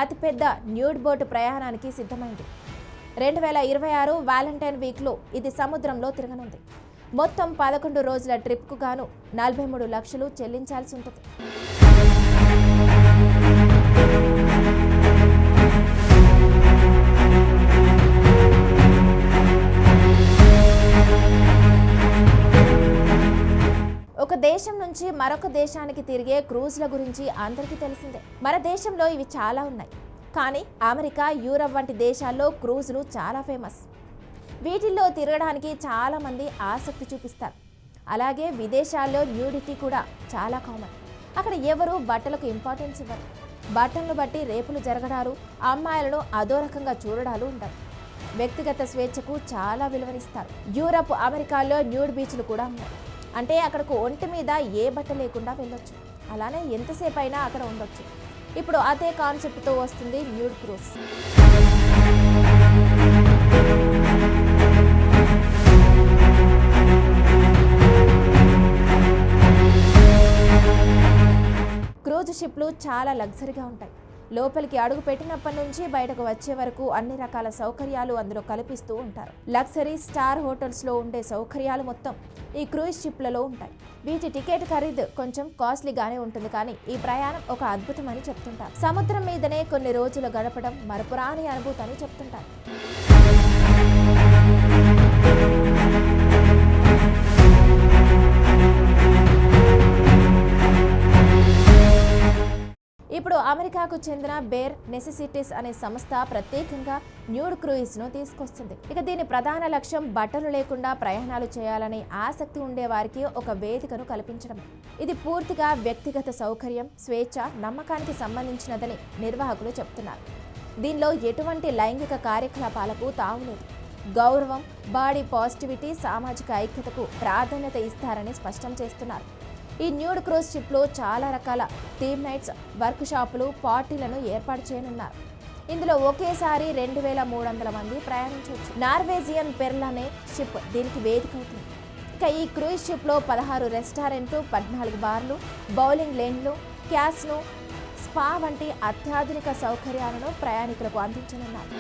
అతిపెద్ద nude boat ప్రయాణానికి సిద్ధమైంది. 2026 వాలంటైన్ వీక్లో ఇది సముద్రంలో తిరగనుంది. మొత్తం 11 రోజుల ట్రిప్కు గాను 43 లక్షలు చెల్లించాల్సి ఉంటుంది. ఒక దేశం నుంచి మరొక దేశానికి తిరిగే క్రూజ్ల గురించి అందరికీ తెలిసిందే. మన దేశంలో ఇవి చాలా ఉన్నాయి, కానీ అమెరికా, యూరప్ వంటి దేశాల్లో క్రూజులు చాలా ఫేమస్. వీటిల్లో తిరగడానికి చాలా మంది ఆసక్తి చూపిస్తారు. అలాగే విదేశాల్లో న్యూడిటీ కూడా చాలా కామన్. అక్కడ ఎవరు బట్టలకు ఇంపార్టెన్స్ ఇవ్వరు. బట్టలను బట్టి రేపులు జరగడాలు, అమ్మాయిలను అదో రకంగా చూడడాలు ఉంటారు. వ్యక్తిగత స్వేచ్ఛకు చాలా విలువనిస్తారు. యూరప్, అమెరికాలో న్యూడ్ బీచ్లు కూడా ఉన్నాయి. అంటే అక్కడకు ఒంటి మీద ఏ బట్ట లేకుండా వెళ్ళొచ్చు. అలానే ఎంతసేపు అయినా అక్కడ ఉండొచ్చు. ఇప్పుడు అదే కాన్సెప్ట్తో వస్తుంది న్యూడ్ క్రూజ్. క్రూజ్ షిప్లు చాలా లగ్జరీగా ఉంటాయి. లోపలికి అడుగు పెట్టినప్పటి నుంచి బయటకు వచ్చే వరకు అన్ని రకాల సౌకర్యాలు అందులో కల్పిస్తూ ఉంటారు. లగ్జరీ స్టార్ హోటల్స్లో ఉండే సౌకర్యాలు మొత్తం ఈ క్రూజ్ షిప్లలో ఉంటాయి. వీటి టికెట్ ఖరీదు కొంచెం కాస్ట్లీగానే ఉంటుంది, కానీ ఈ ప్రయాణం ఒక అద్భుతం అని చెప్తుంటారు. సముద్రం మీదనే కొన్ని రోజులు గడపడం మరపురాని అనుభూతి అని చెప్తుంటారు. ఇప్పుడు అమెరికాకు చెందిన బేర్ నెసెసిటీస్ అనే సంస్థ ప్రత్యేకంగా న్యూడ్ క్రూయిజ్ను తీసుకొస్తుంది. ఇక దీని ప్రధాన లక్ష్యం బట్టలు లేకుండా ప్రయాణాలు చేయాలనే ఆసక్తి ఉండే వారికి ఒక వేదికను కల్పించడమే. ఇది పూర్తిగా వ్యక్తిగత సౌకర్యం, స్వేచ్ఛ, నమ్మకానికి సంబంధించినదని నిర్వాహకులు చెప్తున్నారు. దీనిలో ఎటువంటి లైంగిక కార్యకలాపాలకు తావులేదు. గౌరవం, బాడీ పాజిటివిటీ, సామాజిక ఐక్యతకు ప్రాధాన్యత ఇస్తారని స్పష్టం చేస్తున్నారు. ఈ న్యూడ్ క్రూజ్ షిప్లో చాలా రకాల థీమ్ నైట్స్, వర్క్ షాపులు, పార్టీలను ఏర్పాటు చేయనున్నారు. ఇందులో ఒకేసారి 2300 మంది ప్రయాణించవచ్చు. నార్వేజియన్ పెర్ల్ అనే షిప్ దీనికి వేదిక అవుతుంది. ఇక ఈ క్రూజ్ షిప్లో 16 రెస్టారెంట్లు, 14 బార్లు, బౌలింగ్ లేన్లు, క్యాసినో, స్పా వంటి అత్యాధునిక సౌకర్యాలను ప్రయాణికులకు అందించనున్నారు.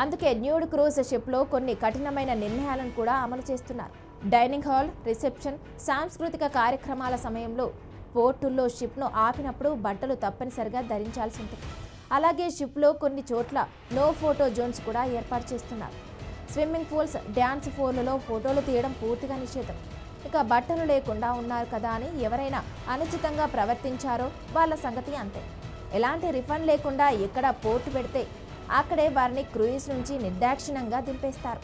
అందుకే న్యూడ్ క్రూజ్ షిప్లో కొన్ని కఠినమైన నిర్ణయాలను కూడా అమలు చేస్తున్నారు. డైనింగ్ హాల్, రిసెప్షన్, సాంస్కృతిక కార్యక్రమాల సమయంలో పోర్టుల్లో షిప్ను ఆపినప్పుడు బట్టలు తప్పనిసరిగా ధరించాల్సి ఉంటుంది. అలాగే షిప్లో కొన్ని చోట్ల నో ఫోటో జోన్స్ కూడా ఏర్పాటు చేస్తున్నారు. స్విమ్మింగ్ పూల్స్, డ్యాన్స్ ఫ్లోర్లలో ఫోటోలు తీయడం పూర్తిగా నిషేధం. ఇక బట్టలు లేకుండా ఉన్నారు కదా అని ఎవరైనా అనుచితంగా ప్రవర్తించారో వాళ్ళ సంగతి అంతే. ఎలాంటి రిఫండ్ లేకుండా ఎక్కడ పోర్టు పెడితే అక్కడే వారిని క్రూయిజ్ నుంచి నిర్దాక్షిణ్యంగా దింపేస్తారు.